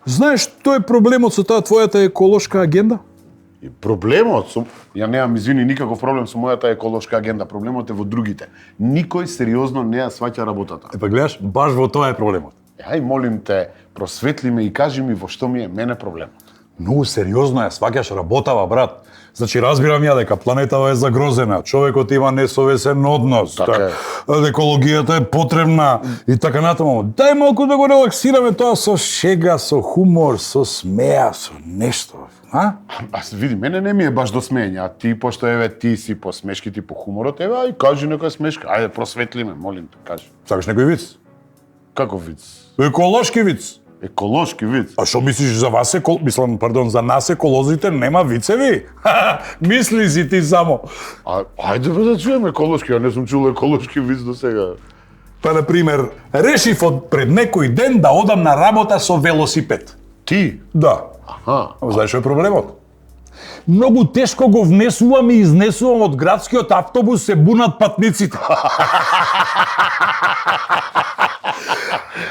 Знаеш, тој е проблемот со таа твојата еколошка агенда? И проблемот со ја немам извини никаков проблем со мојата еколошка агенда, проблемот е во другите. Никој сериозно не ја сваќа работата. Па гледаш, баш во тоа е проблемот. Ај молим те, просветли ме и кажи ми во што ми е мене проблемот. Многу сериозно ја сваќаш работава, брат. Значи, разбирам ја дека планетава е загрозена, човекот има несовесен однос, Така екологијата е потребна и така натаму. Дај малку да го релаксираме тоа со шега, со хумор, со смеа, со нешто, а? Аз види, мене не ми е баш до смење, а ти пошто еве ти си по смешките по хуморот, еве ај кажи некоја смешка, ајде просветли ме, молим те, кажи. Сакаш некој виц? Каков виц? Еколошки виц. Еколошки виц. А што мислиш за вас за нас еколозите нема вицеви? Мисли си ти само. Ајде бе да чуем еколошки, ја не сум чул еколошки виц до сега. Па, например, решив од пред некој ден да одам на работа со велосипед. Ти? Да. Аха. Знаеш што е проблемот? Многу тешко го внесувам и изнесувам од градскиот автобус, се бунат патниците.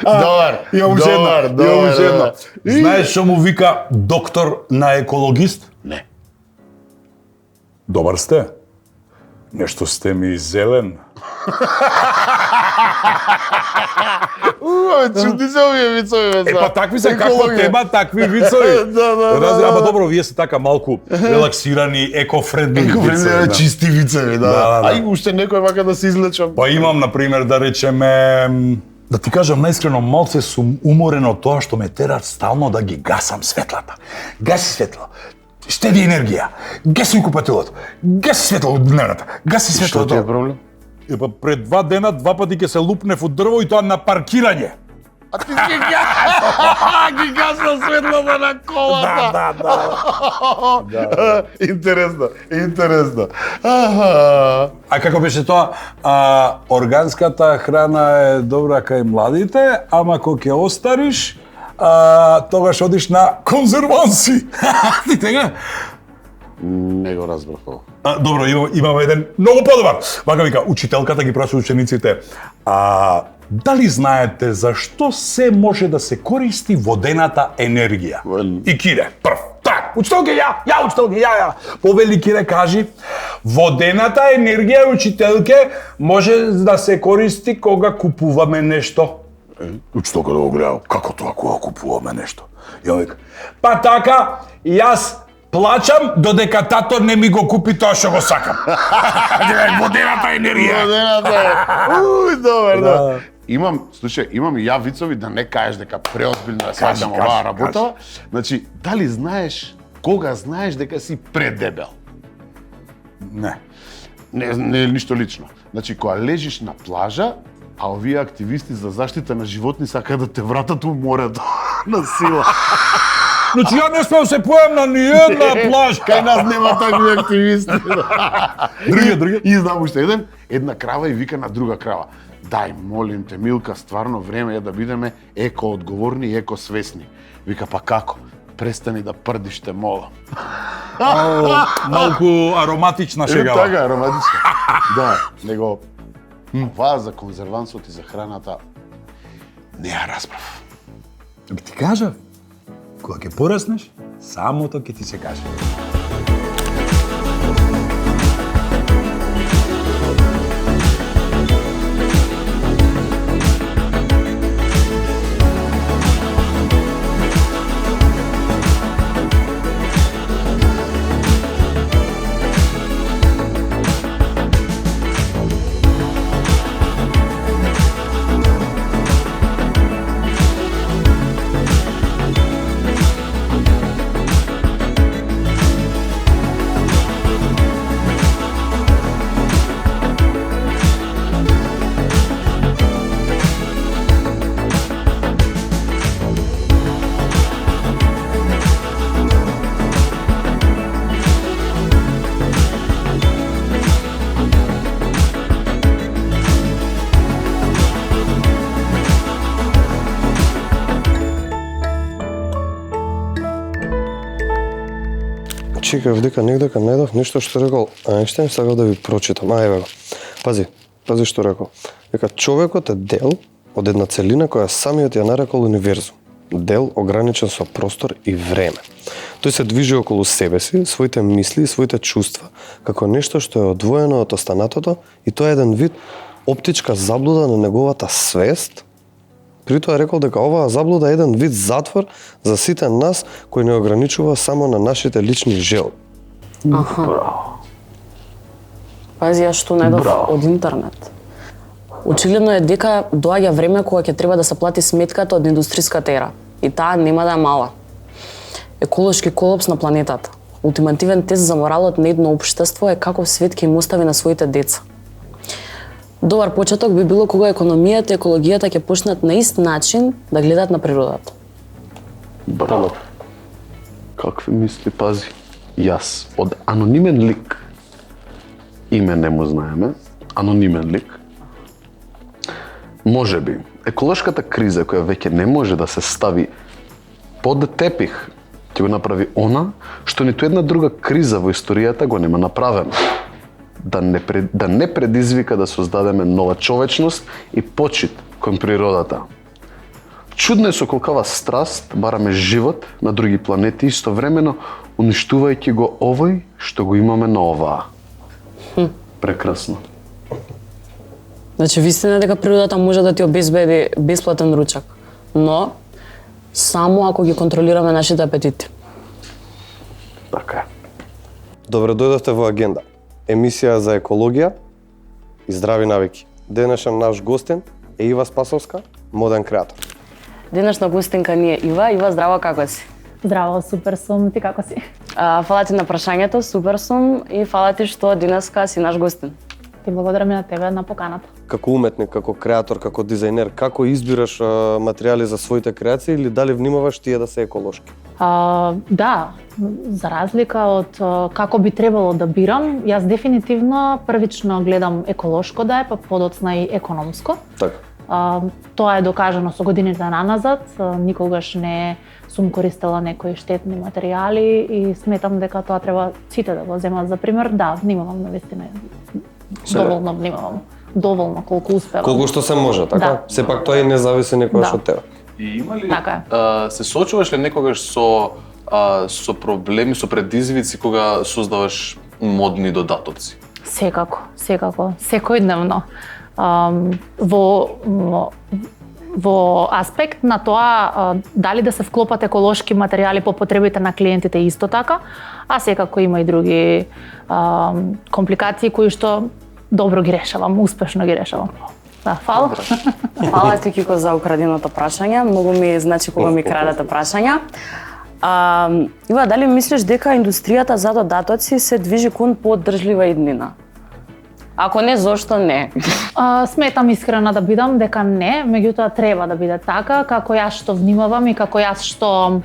Добар. Имам една. Знаеш што му вика доктор на екологист? Не. Добар сте. Нешто сте ми зелен. Чуди се овие вицови, бе. Па такви се, каква тема, такви вицови. Да. Ама добро, вие сте така малку релаксирани, еко-френдли вицови. Чисти вицеви, да. Ај уште некој вака да се излечам. Па имам, например, да речеме, да ти кажам наискрено, малце сум уморен од тоа што ме терат стално да ги гасам светлата. Гаси светло, штеди енергија, гаси купателот, гаси светло од дневната, гаси светло. Што ти е проблем? Епа пред 2 дена 2 пати ќе се лупнев од дрво и тоа на паркирање. А ти ги гасна светлото на колата. Да. Интересно. А како беше тоа? Органската храна е добра кај младите, ама кога ќе остариш, тогаш одиш на конзерванси. Ти тега? Не го разбрав ово. Добро, имаме еден многу подобар. Вака вика, учителката ги праша учениците. Дали знаете зашто се може да се користи водената енергија? И Кире, прв. Так, учителке, ја. Повели Кире, кажи, водената енергија, учителке, може да се користи кога купуваме нешто. Учителка да го гледа, како тоа кога купуваме нешто? Ја вика, па така, јас плачам додека тато не ми го купи тоа што го сакам. Водената енергија. Добар. Имам и ја вицови да не кажеш дека преозбилно сваќам оваа работа. Значи, дали знаеш кога знаеш дека си предебел? Не. Не е ништо лично. Значи, кога лежиш на плажа, а овие активисти за заштита на животни сакаат да те вратат у морето на сила. Значи, ја не смеам се појам на ниједна плажа. Кај нас нема такви активисти. Други. И знам уште еден, една крава и вика на друга крава. Дај, молим те, Милка, стварно време е да бидеме еко-одговорни и еко-свесни. Вика, па како? Престани да прдиш, те молам. Малку ароматична шегава. Така, ароматична. Да, него оваа за конзервансот и за храната не ја разбрав. Ти кажав, кога ќе пораснеш, самото ќе ти се каже. Чекав дека негдека најдов нешто што рекол Ајнштајн, сакав да ви прочитам. Еве го. Пази што рекол. Дека човекот е дел од една целина која самиот ја нарекол универзум. дел ограничен со простор и време. Тој се движи околу себе си, своите мисли и своите чувства, како нешто што е одвоено од останатото и тоа е еден вид оптичка заблуда на неговата свест. При тоа рекол дека оваа заблуда е еден вид затвор за сите нас кој не ограничува само на нашите лични желби. Пази, ја што најдов од интернет. Очигледно е дека доаѓа време кога ќе треба да се плати сметката од индустријската ера. И таа нема да е мала. Еколошки колапс на планетата. Ултимативен тест за моралот на едно општество е каков свет ќе им остави на своите деца. Добар почеток би било кога економијата и екологијата ќе почнат на ист начин да гледаат на природата. Браво. Какви мисли, пази. Јас, од анонимен лик, име не му знаеме, анонимен лик, може би, еколошката криза која веќе не може да се стави под тепих, ќе го направи она што ниту една друга криза во историјата го нема направено. Да не предизвика да создадеме нова човечност и почит кон природата. Чудно е со колкава страст бараме живот на други планети, истовремено уништувајќи го овој што го имаме на оваа. Прекрасно. Значи, вистина е дека природата може да ти обезбеди бесплатен ручак, но само ако ги контролираме нашите апетити. Така е. Добре дојдовте во Агенда. Емисија за екологија и здрави навики. Денешен наш гостин е Ива Спасовска, моден креатор. Денешна гостинка ни е Ива. Ива, здраво, како си? Здраво, супер сум, ти како си? Фала ти на прашањето, супер сум и фала ти што денеска си наш гостин. Ти благодарам и на тебе на поканата. Како уметник, како креатор, како дизајнер, како избираш материјали за своите креации или дали внимаваш тие да се еколошки? Да, за разлика од како би требало да бирам, јас дефинитивно првично гледам еколошко да е, па подоцна и економско. Така. Тоа е докажано со годините наназад, никогаш не сум користела некои штетни материјали и сметам дека тоа треба сите да го земат за пример. Да, внимавам навистина. Доволно внимавам. Доволно колку успевам. Колку што се може, така? Да. Сепак тоа и не зависи некогаш Да. од тебе. И има ли Така се соочуваш ли некогаш со проблеми, со предизвици кога создаваш модни додатоци? Секако, секојдневно. Во аспект на тоа дали да се вклопат еколошки материјали по потребите на клиентите исто така, а секако има и други компликации кои што добро ги решавам, успешно ги решавам. Да, фала. Фала ти, Кико, за украденото прашање. Многу ми значи кога ми крадете прашања. Ива, дали мислиш дека индустријата за додатоци се движи кон пооддржлива иднина? Ако не, зошто не? Сметам искрена да бидам дека не, меѓутоа треба да биде така, како јас што внимавам и како јас што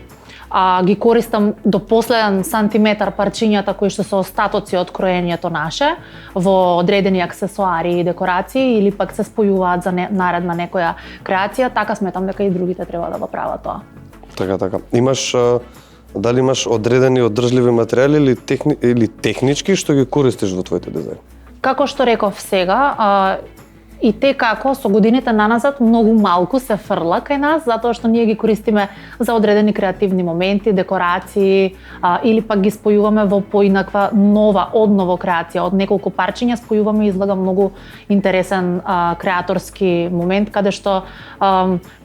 ги користам до последен сантиметар парчињата кои што се остатоци од кроењето наше во одредени аксесуари и декорации или пак се спојуваат за наредна некоја креација, така сметам дека и другите треба да го прават тоа. Така. Дали имаш одредени оддржливи материјали или технички што ги користиш во твоите дизајни? Како што реков сега, и те како со годините наназад многу малку се фрла кај нас, затоа што ние ги користиме за одредени креативни моменти, декорации, или пак ги спојуваме во поинаква нова, одново креација, од неколку парчиња спојуваме и излага многу интересен креаторски момент, каде што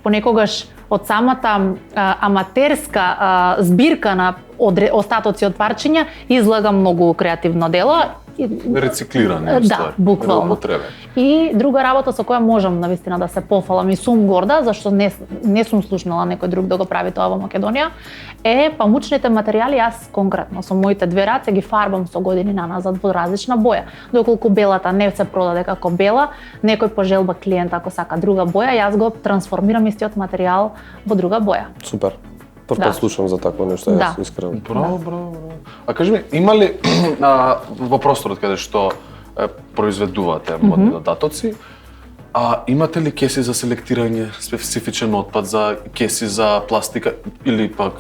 понекогаш од самата аматерска збирка на остатоци од парчиња излага многу креативно дело. Рециклиране, да, буквално. Употреба. И друга работа со која можам навистина да се пофалам и сум горда, зашто не сум слушнала некој друг да го прави тоа во Македонија, е памучните материјали. Јас конкретно со моите две раце ги фарбам со години наназад во различна боја. Доколку белата не се продаде како бела, некој пожелба клиент ако сака друга боја, јас го трансформирам истиот материјал во друга боја. Супер. Прв пат слушам за такво нешто, јас искрено. Браво. А кажи ми, има ли во просторот каде што произведувате модни додатоци, имате ли кеси за селектирање специфичен отпад, за кеси за пластика или пак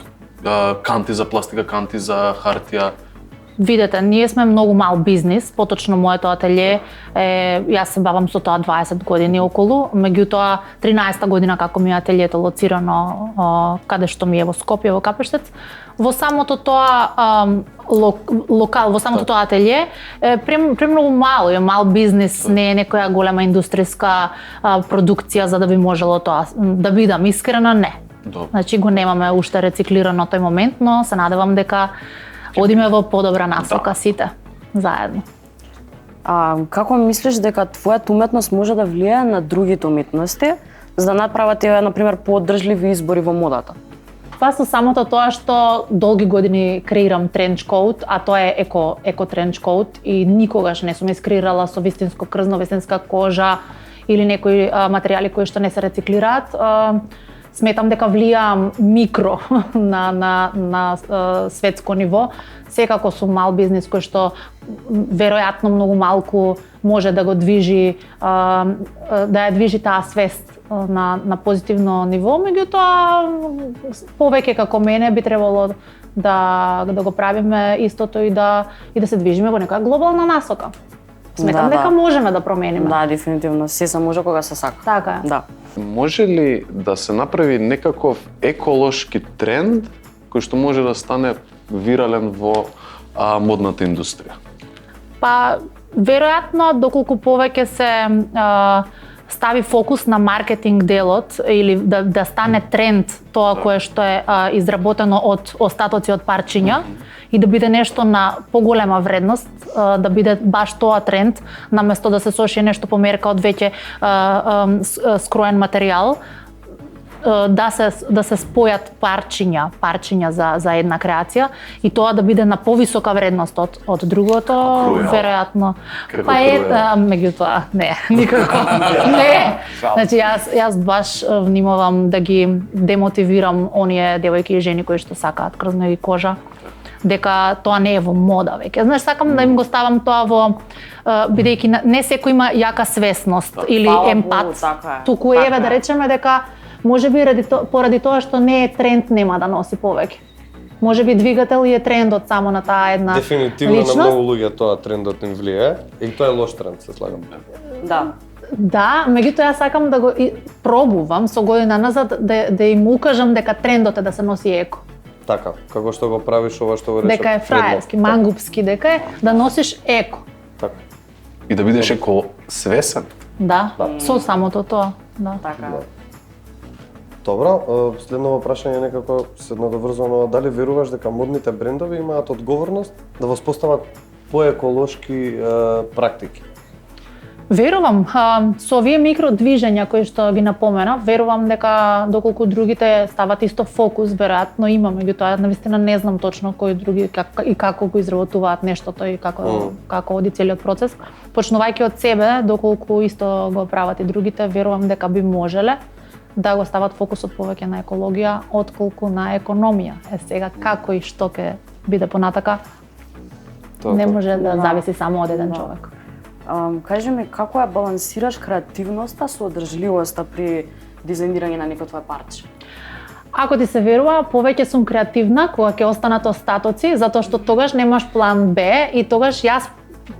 канти за пластика, канти за хартија? Видете, ние сме многу мал бизнис, поточно моето ателје, јас се бавам со тоа 20 години околу, меѓутоа 13-та година како ми е ателјето лоцирано каде што ми е во Скопје, во Капештец, во самото тоа локал, во самото тоа ателје, премногу мало, е мал бизнис, не е некоја голема индустријска продукција за да би можело тоа, да бидам искрена, не. Значи го немаме уште рециклирано тој момент, но се надевам дека одиме во подобра насока сите заедно. Како мислиш дека твојата уметност може да влијае на другите уметности за да направат еве на пример подржливи избори во модата? Па со самото тоа што долги години креирам тренчкоут, а тоа е еко тренчкоут и никогаш не сум искреирала со вистинско крзно, вистинска кожа или некои материјали кои што не се рециклираат. Сметам дека влијам микро на светско ниво. Секако сум мал бизнис кој што веројатно многу малку може да го движи, да ја движи таа свест на позитивно ниво, меѓутоа повеќе како мене би требало да го правиме истото и да се движиме во некоја глобална насока. Сметам дека можеме да промениме. Да, дефинитивно, се може кога се сака. Така е. Да. Може ли да се направи некаков еколошки тренд кој што може да стане вирален во модната индустрија? Па, веројатно, доколку повеќе се стави фокус на маркетинг делот или да стане тренд тоа кое што е изработено од остатоци од парчиња и да биде нешто на поголема вредност, да биде баш тоа тренд, наместо да се сошие нешто по мерка од веќе скроен материјал, да се спојат парчиња за една креација и тоа да биде на повисока вредност од другото, веројатно. Па меѓутоа, не, никако. Не. Значи јас баш внимавам да ги демотивирам оние девојки и жени кои што сакаат крзна и кожа, дека тоа не е во мода веќе. Знаеш, сакам да им го ставам тоа во бидејќи не секој има јака свесност или емпат. Туку еве да речеме дека може би поради тоа што не е тренд нема да носи повеќе. Може би двигател е трендот само на таа една Дефинитивно личност. на многу луѓе тоа трендот им влијае и тоа е лош тренд, се слагам. Да, меѓутоа јас сакам да го пробувам со година назад да им укажам дека трендот е да се носи еко. Така, како што го правиш ова што го рече. Дека е фраерски, мангупски, дека е да носиш еко. Така. И да бидеш еко свесен. Да, со самото тоа. Да. Така. Добро, следно прашање некако се надоврзано, дали веруваш дека модните брендови имаат одговорност да воспостават поеколошки практики? Верувам, со овие микродвижења кои што ги напомена, верувам дека доколку другите стават исто фокус, веројатно има, меѓутоа навистина не знам точно кои други и како го изработуваат нештото и како оди целиот процес. Почнувајќи од себе, доколку исто го прават и другите, верувам дека би можеле да го стават фокусот повеќе на екологија отколку на економија. Сега како и што ќе биде понатака, не може да зависи само од еден човек. Кажи ми, како ја балансираш креативноста со одржливоста при дизајнирање на некој твој парче? Ако ти се верува, повеќе сум креативна кога ќе останат остатоци, затоа што тогаш немаш план Б и тогаш јас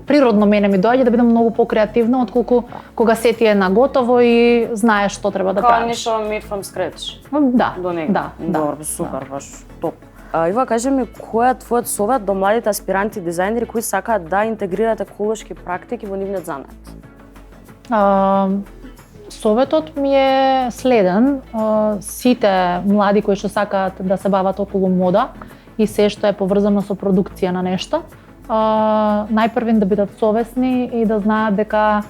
природно мене ми доаѓа да бидам многу покреативна отколку кога се ти е на готово и знаеш што треба да правиш. Као нешто made from scratch. Да, До него. да. Добро, супер, баш топ. Ива, кажи ми, кој е твојот совет до младите аспиранти дизајнери кои сакаат да интегрираат еколошки практики во нивниот занат? Советот ми е следен. Сите млади кои што сакаат да се бават околу мода и се што е поврзано со продукција на нешто, најпрвин да бидат совесни и да знаат дека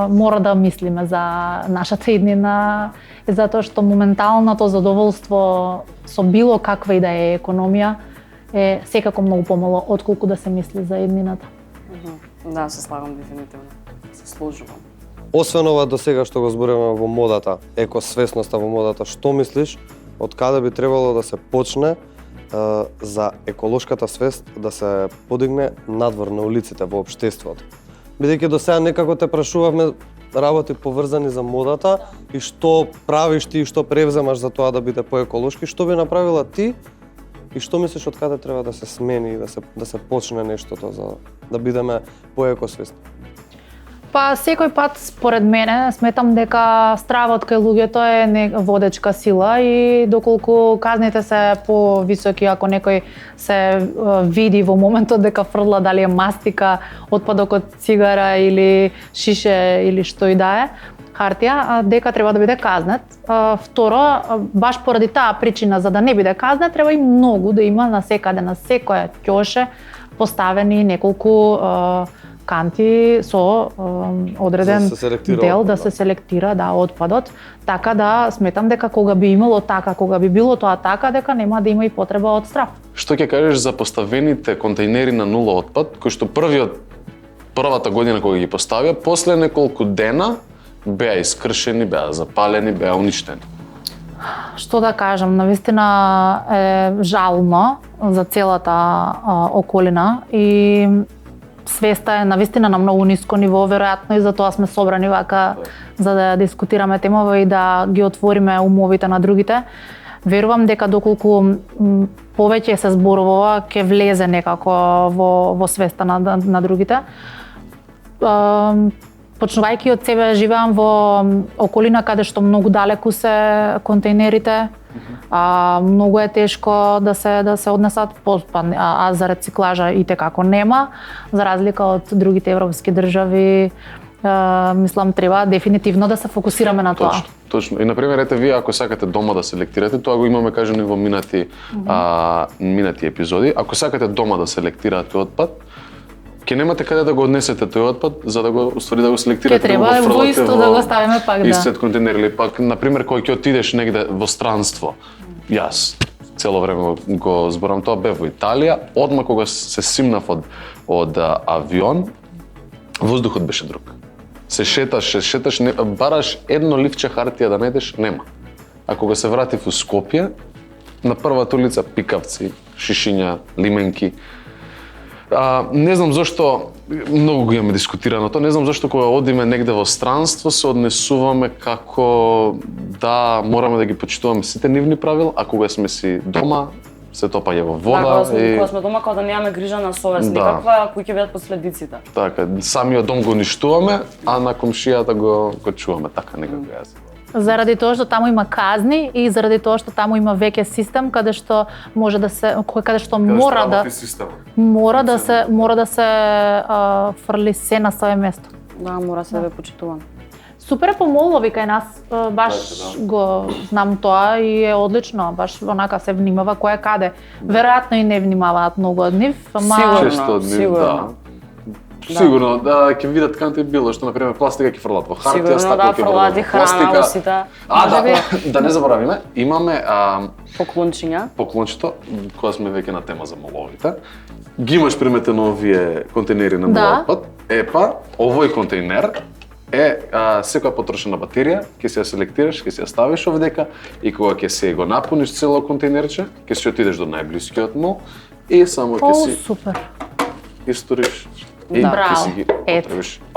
мора да мислиме за нашата иднина, затоа што моменталното задоволство со било каква и да е економија е секако многу помало отколку да се мисли за иднината. Да, се слагам дефинитивно. Се сложувам. Освен ова до сега што го зборуваме во модата, екосвесноста во модата, што мислиш од каде би требало да се почне за еколошката свест да се подигне надвор на улиците во општеството? Бидејќи до сега некако те прашувавме работи поврзани за модата и што правиш ти и што превземаш за тоа да биде поеколошки, што би направила ти И што мислиш од каде треба да се смени и да се почне нештото за да бидеме поекосвесни? Па секој пат според мене сметам дека стравот кај луѓето е водечка сила и доколку казните се повисоки, ако некој се види во моментот дека фрла дали е мастика, отпадок од цигара или шише или што и да е, хартија, дека треба да биде казнет. Второ, баш поради таа причина за да не биде казнет, треба и многу да има на секаде, на секоја ќоше поставени неколку канти со одреден дел да се селектира отпадот, така да сметам дека кога би имало така, кога би било тоа така, дека нема да има и потреба од страф. Што ќе кажеш за поставените контейнери на нула отпад, кои што првата година кога ги поставија, после неколку дена беа искршени, беа запалени, беа уништени? Што да кажам, навистина е жално за целата околина и свеста е навистина на многу ниско ниво, веројатно и затоа сме собрани вака за да дискутираме темава и да ги отвориме умовите на другите. Верувам дека доколку повеќе се зборува, ќе влезе некако во свеста на другите. Почнувајќи од себе, живеам во околина каде што многу далеку се контейнерите, многу е тешко да се однесат, а за рециклажа и како нема, за разлика од другите европски држави. Мислам, треба дефинитивно да се фокусираме на тоа. Точно. И например, ете вие ако сакате дома да селектирате, тоа го имаме кажано и во минати епизоди. Ако сакате дома да селектирате отпад, ќе немате каде да го однесете тој отпад, за да го уствари да го селектирате. Ќе треба во исто да го ставиме пак, да. Истиот контейнер или пак, например, кога ќе отидеш негде во странство. Јас цело време го зборам тоа, бев во Италија, одма кога се симнав од авион, воздухот беше друг. Се шеташ, бараш едно ливче хартија да најдеш, нема. А кога се вратив у Скопје, на првата улица пикавци, шишиња, лименки. Не знам зошто, многу го имаме дискутирано тоа, не знам зошто кога одиме негде во странство се однесуваме како да мораме да ги почитуваме сите нивни правила, а кога сме си дома, се топање во вода. Кога сме дома, кога да немаме грижа на совест, никаква, кои ќе бидат последиците. Така, самиот дом го уништуваме, а на комшијата го чуваме, така некако јас. Заради тоа што таму има казни и заради тоа што таму има веќе систем каде што може да се мора да се фрли се на свое место. Да, мора се да почитувам. Супер помолови кај нас, баш го знам тоа и е одлично, баш онака се внимава кој е каде. Веројатно и не внимаваат многу од нив, Сигурно. Сигурно, да ќе видат канте било што, например, пластика ќе фрлат во хартија, стакло ќе фрлат во пластика. Сите. Да не заборавиме, имаме поклончето, кога сме веќе на тема за моловите. Ги имаш приметено овие контейнери на отпад. Епа, овој контейнер е секоја потрошена батерија, ќе се ја селектираш, ќе се ја ставиш овдека и кога ќе се го напуниш цело контейнерче, ќе се отидеш до најблискиот мол и само ќе си супер. Историш. Браво.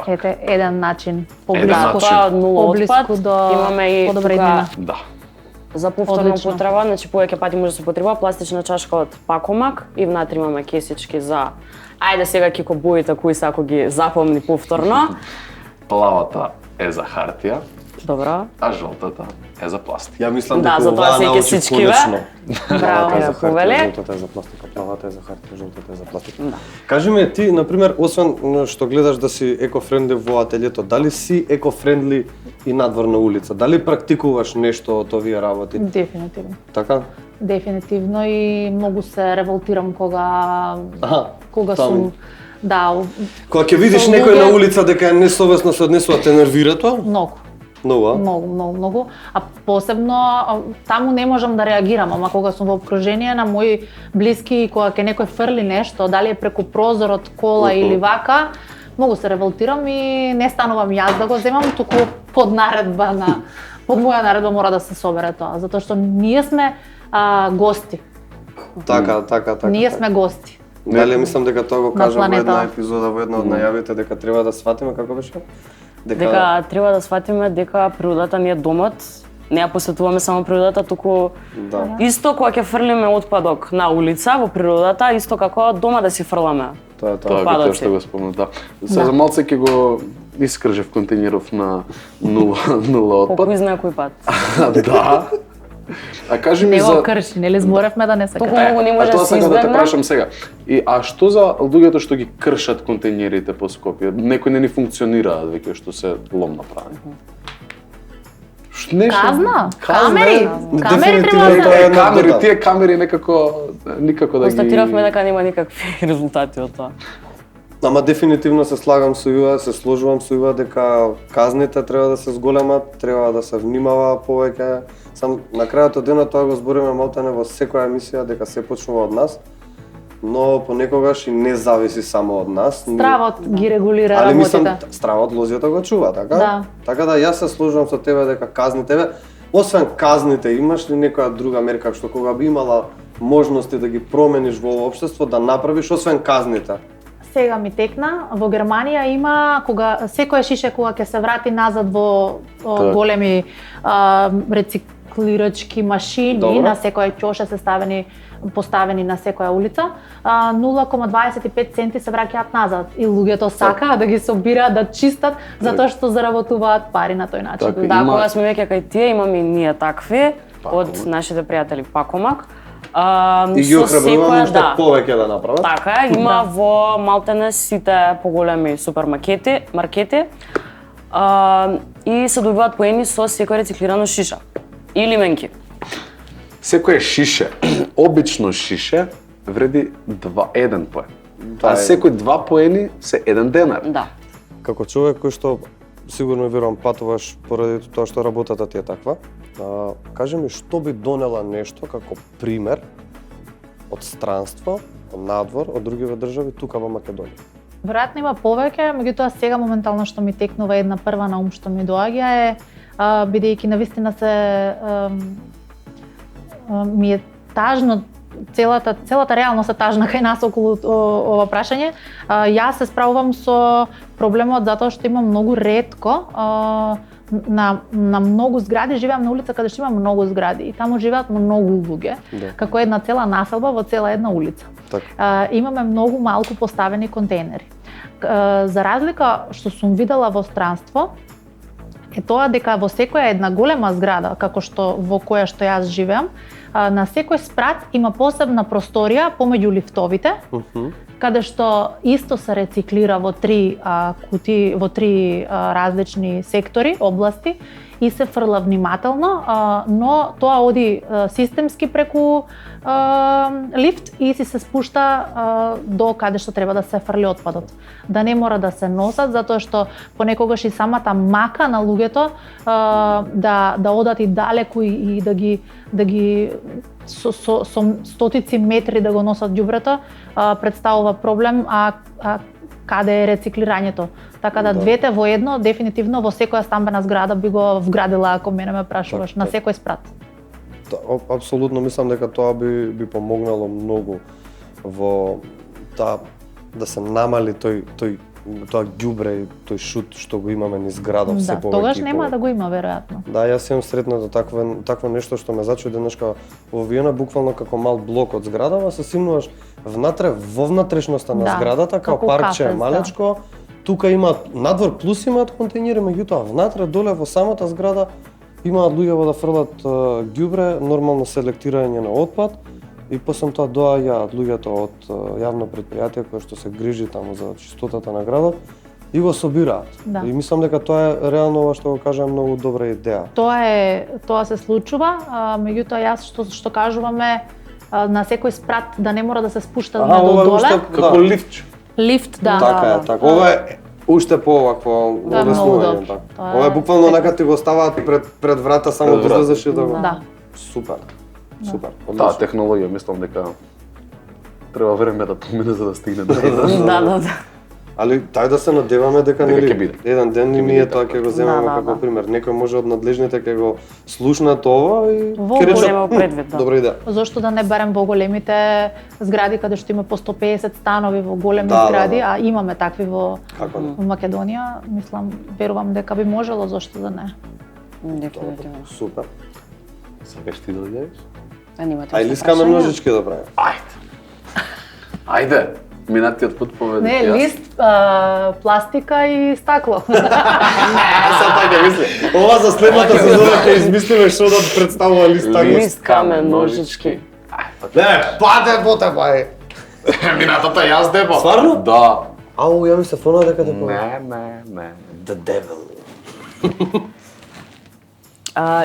Ете еден начин поблиску до имаме и подобрение. Да. За повторна употреба, значи повеќе пати може да се употреба пластична чашка од пакомак и внатре имаме кесички за ајде сега ќе боите кои се ако ги запомни повторно. Плавата е за хартија. Добро. А жолтата е за пластика. Ја мислам дека ова научи конечно. Браво, за повеле. Жолтата е за пластика, плавата е за хартија, жолтата е за пластика. Кажи ми ти, например, освен што гледаш да си екофрендли во ателјето, дали си екофрендли и надвор на улица? Дали практикуваш нешто од овие работи? Дефинитивно. Така? Дефинитивно и многу се револтирам кога сум Кога ќе видиш некој на улица дека е несовесно се однесува, те нервира тоа? Многу. А посебно таму не можам да реагирам, ама кога сум во окружение на мои блиски и кога ќе некој фрли нешто, дали е преку прозорот, кола или вака, многу се револтирам и не станувам јас да го земам, туку под моја наредба мора да се собере тоа, затоа што ние сме гости. Така. Ние сме гости. Дали мислам дека тоа го кажа во една епизода, во една од најавите, дека треба да сватиме како беше? Дека треба да сватиме дека природата ни е домот Не ја посетуваме само природата, туку исто кога ќе фрлиме отпадок на улица во природата, исто како дома да си фрламе. Тоа како што го спомнав, да. За малце ќе го искржев контейнеров на нула отпад. Колку знае кој пат. Да. А кажи ми Не за го крши, нели зборевме да не се Толку крши. многу не може да тоа се сакам да те избегне. прашам сега. А што за луѓето што ги кршат контейнерите по Скопје? Некои не ни функционираат веќе што се лом направени. Казна? Камери? Камери треба Дефинитивно да тоа се... е една Камери, дота. тие камери никако да ги... Констатиравме дека нема никакви резултати од тоа. Ама дефинитивно се слагам со Ива, се сложувам со Ива дека казните треба да се зголемат, треба да се внимава повеќе. Сам на крајот од денот тоа го збориме малтане во секоја емисија дека се почнува од нас, но понекогаш и не зависи само од нас. Стравот ги регулира Али мислам, работите. стравот лозјата го чува, така? Да. Така да јас се сложувам со тебе дека казните, освен казните, имаш ли некоја друга мерка што кога би имала можности да ги промениш во ова општество, да направиш освен казните? Сега ми текна, во Германија има кога секое шише кога ќе се врати назад во големи рециклирачки машини, Добро. на секоја ќоша се поставени на секоја улица, 0,25 центи се враќаат назад и луѓето сакаат да ги собираат, да чистат затоа што заработуваат пари на тој начин. Така, Да, има- кога сме веќе кај тие, имаме и ние такви од нашите пријатели Пакомак. И ги со охрабруваме секоја- уште да. повеќе да направат. Така е, има во малтене сите поголеми супермаркети, и се добиваат поени со секој рециклирано шиша и лименки. Секое шише, обично шише, вреди 1 поен. А секој 2 поени се 1 денар. Да. Како човек кој што сигурно верувам патуваш поради тоа што работата ти е таква, кажи ми што би донела нешто како пример од странство, од надвор, од другиве држави тука во Македонија? Веројатно има повеќе, меѓутоа сега моментално што ми текнува една прва на ум што ми доаѓа е бидејќи навистина се ми е тажно целата реалност е тажна кај нас околу ова прашање. Јас се справувам со проблемот затоа што имам многу ретко на многу згради, живеам на улица каде што има многу згради и таму живеат многу луѓе, како една цела населба во цела една улица. Имаме многу малку поставени контейнери. За разлика што сум видела во странство, е тоа дека во секоја една голема зграда, како што во која што јас живеам, на секој спрат има посебна просторија помеѓу лифтовите, каде што исто се рециклира во три кутии, во три различни сектори, области и се фрла внимателно, но тоа оди системски преку лифт и си се спушта до каде што треба да се фрли отпадот. Да не мора да се носат, затоа што понекогаш и самата мака на луѓето да одат и далеку и да ги со стотици метри да го носат ѓубрето представува проблем, а каде е рециклирањето. Така да двете во едно, дефинитивно во секоја стамбена зграда би го вградила, ако мене ме прашуваш, на секој спрат. Апсолутно мислам дека тоа би помогнало многу во да се намали тоа ѓубре и тој шут што го имаме низ градов се повеќе. Тогаш нема да го има веројатно. Да, јас имам сретнато такво нешто што ме зачуди денешка во Виена, буквално како мал блок од зградава, се симнуваш во внатрешноста на зградата, како паркче е малечко, тука има надвор плюс имаат контейнери, меѓутоа внатре доле во самата зграда имаат луѓе во да фрлат ѓубре, нормално селектирање на отпад. И после тоа доаѓаат луѓето од јавно предпријатие кое што се грижи таму за чистотата на градот и го собираат. Да. И мислам дека тоа е реално ова што го кажа многу добра идеја. Тоа се случува, меѓутоа јас што кажуваме на секој спрат да не мора да се спушта до доле. Како лифт. Лифт, да. Така е, така. Ова е уште поовакво олеснување. Ова е буквално онака ти го ставаат пред врата, само да излезеш и да го. Да. Супер. Супер. Таа технологија мислам дека треба време да помине за да стигне до Да. Али тај да се надеваме дека ќе биде. еден ден и ние тоа ќе го земеме Да. како пример. Некој може од надлежните ќе го слушнат ова и Во ќе рече големо предвид, да. добра идеја. Зошто да не барем во големите згради каде што има по 150 станови во големи Да, згради, да. а имаме такви во Како не? Македонија, мислам, верувам дека би можело, зошто да не. Дефинитивно. Супер. Сакаш ти да дојдеш? Анимате. Ај лискаме ножички да правим. Ајде, минатиот пат поведи. Не, лист, пластика и стакло. Са така мисли. Ова за следната сезона ќе измислиме што да представува листа. Лист, камен, ножички. Не, паде боте бај. Минатата јас депа. Стварно? Да. Ау, ја ми се фона дека те Не. The devil.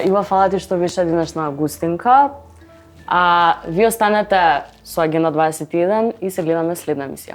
Ива, фала ти што беше денешна гостинка. Ви останете со Агенда 21 и се гледаме следна емисија.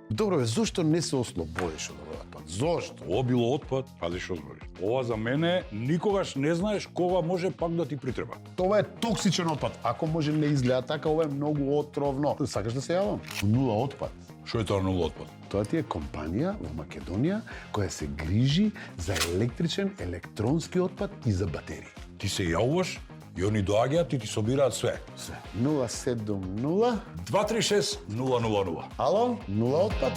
Добро бе, зошто не се ослободиш од овој пат? Зошто? Ова било отпад, пази што збориш. Ова за мене никогаш не знаеш кога може пак да ти притреба. Тоа е токсичен отпад. Ако може не изгледа така, ова е многу отровно. Сакаш да се јавам? Нула отпад. Што е тоа нула отпад? Тоа ти е компанија во Македонија која се грижи за електричен, електронски отпад и за батерии. Ти се јавуваш и они доаѓаат и ти собираат све. Све. 070 236 000. Ало, нула отпад.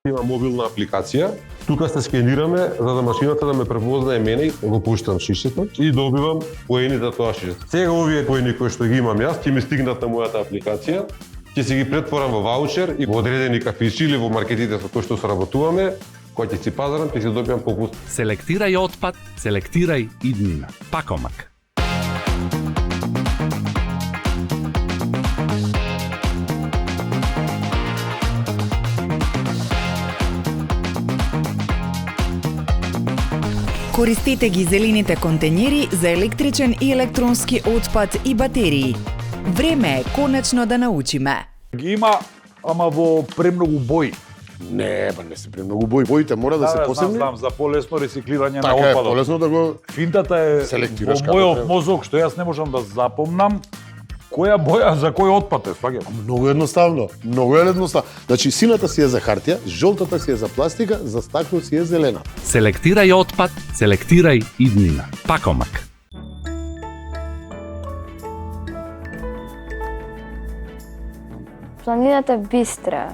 Има мобилна апликација. Тука се скенираме за да машината да ме препознае мене и го пуштам шишето и добивам поени за тоа шишето. Сега овие поени кои што ги имам јас ќе ми стигнат на мојата апликација, ќе си ги претворам во ваучер и во одредени кафичи или во маркетите со кои што соработуваме, кој ќе си пазарам, ќе си добиам попуст. Селектирај отпад, селектирај иднина. Пакомак. Користете ги зелените контењери за електричен и електронски отпад и батерии. Време е конечно да научиме. Ги има, ама во премногу бои. Не, ба не се премногу бои. Боите мора да се посебни. Знам, за полесно рециклирање на Така е, отпадот. полесно да го Финтата е селектираш во како мојот треба. мозок, што јас не можам да запомнам која боја за кој отпад е, сваќаш? Многу едноставно. Многу е едноставно. Значи, сината си е за хартија, жолтата си е за пластика, за стакло си е зелена. Селектирај отпад, селектирај иднина. Пакомак. Планината Бистра,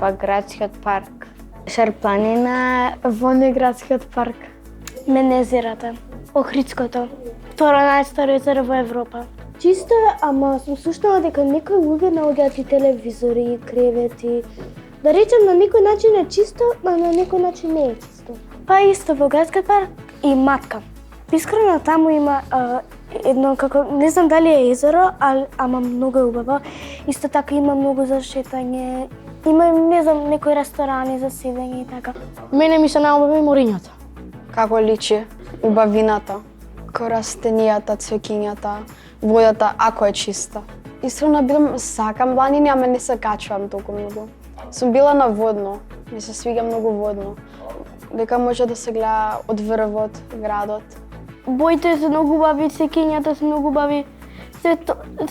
па градскиот парк. Шарпланина, Вонеградскиот парк. Менезерата, Охридското. Второ најстаро езеро во Европа. Чисто е, ама сум слушнала дека некои луѓе наоѓаат и телевизори, и кревети. Да речем, на некој начин е чисто, а на некој начин не е чисто. Па исто во градскиот парк и Матка. Искрено таму има едно како не знам дали е езеро, ама многу е убаво. Исто така има многу за шетање. Има не знам некои ресторани за седење и така. Мене ми се наубави морињата. Како личи убавината, растенијата, цвеќињата, водата ако е чиста. Искрено бидам сакам планини, ама не се качвам толку многу. Сум била на водно, ми се свига многу водно. Дека може да се гледа од врвот градот. Боите се многу убави, цвеќињата се многу убави.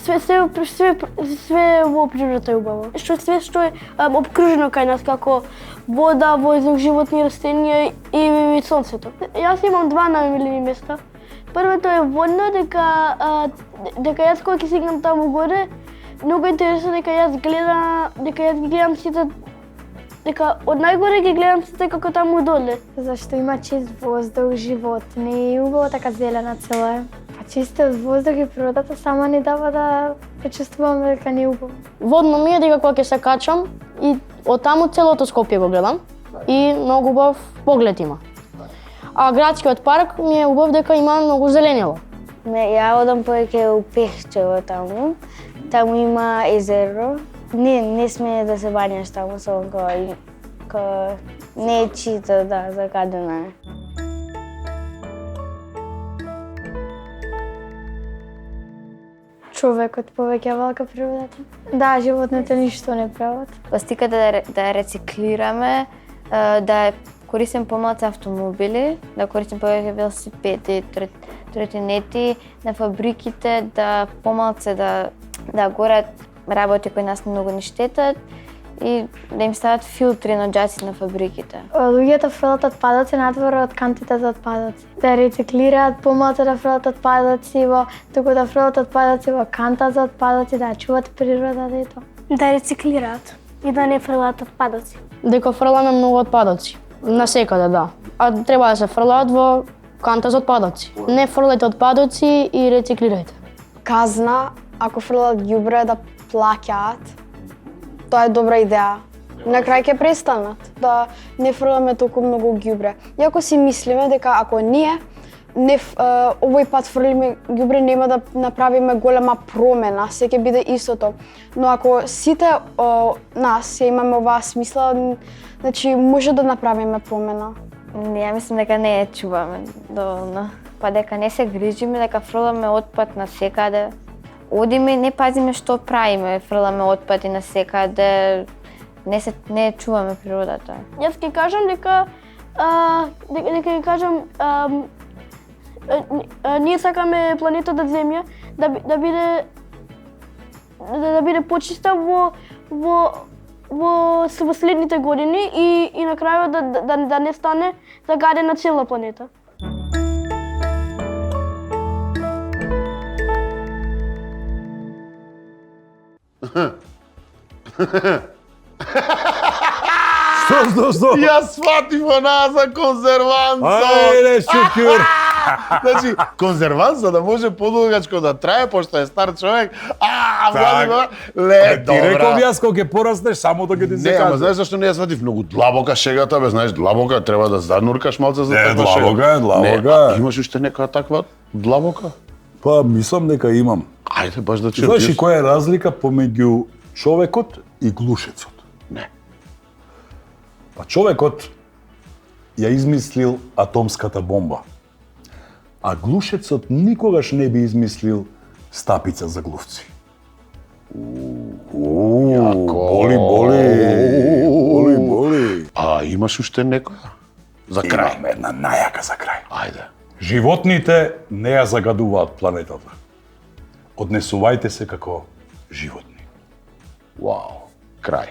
Све во природата е убаво. Све што е обкружено кај нас, како вода, воздух, животни, растенија и сонцето. Јас имам два најмилени места. Првото е водно, дека јас кога ќе стигнам таму горе, многу интересно дека јас ги гледам сите, дека од најгоре ги гледам сите како таму доле. Зашто има чист воздух, животни и убаво така зелена цела. Па чистиот воздух и природата сама ни дава да почувствуваме дека ни е убаво. Водно ми е дека кога ќе се качам и од таму целото Скопје го гледам и многу убав поглед има. А градскиот парк ми е убав дека има многу зеленило. Ја одам повеќе у Пехчево таму. Таму има езеро. Не сме да се бањаш таму, само кога не е чисто, да, закадено е. Човекот повеќе валка природата. Да, животните ништо не прават. Пластиката да рециклираме, да користим помалку автомобили, да користим повеќе велосипеди, тротинети, на фабриките да помалку да горат работи кои нас многу ни штетат и да им стават филтри на џаци на фабриките. Луѓето фрлат отпадоци надвор од кантите за отпадоци. Да рециклираат, помалку да фрлат отпадоци туку да фрлат отпадоци во канта за отпадоци, да чуваат природата и тоа. Да рециклираат и да не фрлаат отпадоци. Дека фрламе многу отпадоци. На секаде, да. А треба да се фрлаат во канта за отпадоци. Не фрлајте отпадоци и рециклирајте. Казна, ако фрлаат ѓубре да плаќаат, тоа е добра идеја. На крај ќе престанат да не фрламе толку многу ѓубре. Иако си мислиме дека ако ние овој пат фрлиме ѓубре нема да направиме голема промена, се ќе биде истото. Но ако сите нас ја имаме оваа смисла, значи може да направиме промена. Ја мислам дека не ја чуваме доволно. Па дека не се грижиме, дека фрламе отпад на секаде. Одиме и не пазиме што правиме, фрламе отпад и на секаде. Не чуваме природата. Јас ќе кажам дека ние сакаме планетата Земја да биде почиста во следните години и на крајот да не стане загадена цела планета. Што? Јас сватив она за конзерванца. Ајде, шукјур. Значи, конзервант за да може подолгачко да трае, пошто е стар човек. Так. Ле, Ти реков добра. јас кога ќе пораснеш, само да ќе ти се Не, ама кажа. знаеш зашто не ја сватив? Многу длабока шегата, бе, знаеш, длабока, треба да зануркаш малце за таква шега. длабока. Не, имаш уште некоја таква длабока? Па, мислам дека имам. Ајде, баш да чуеш. Знаеш ли која е разлика помеѓу човекот и глушецот? Не. Па човекот ја измислил атомската бомба. А глушецот никогаш не би измислил стапица за глувци. Боли. А имаш уште некоја? За крај. Имам една најака за крај. Ајде. Животните не ја загадуваат планетата. Однесувајте се како животни. Вау. Крај.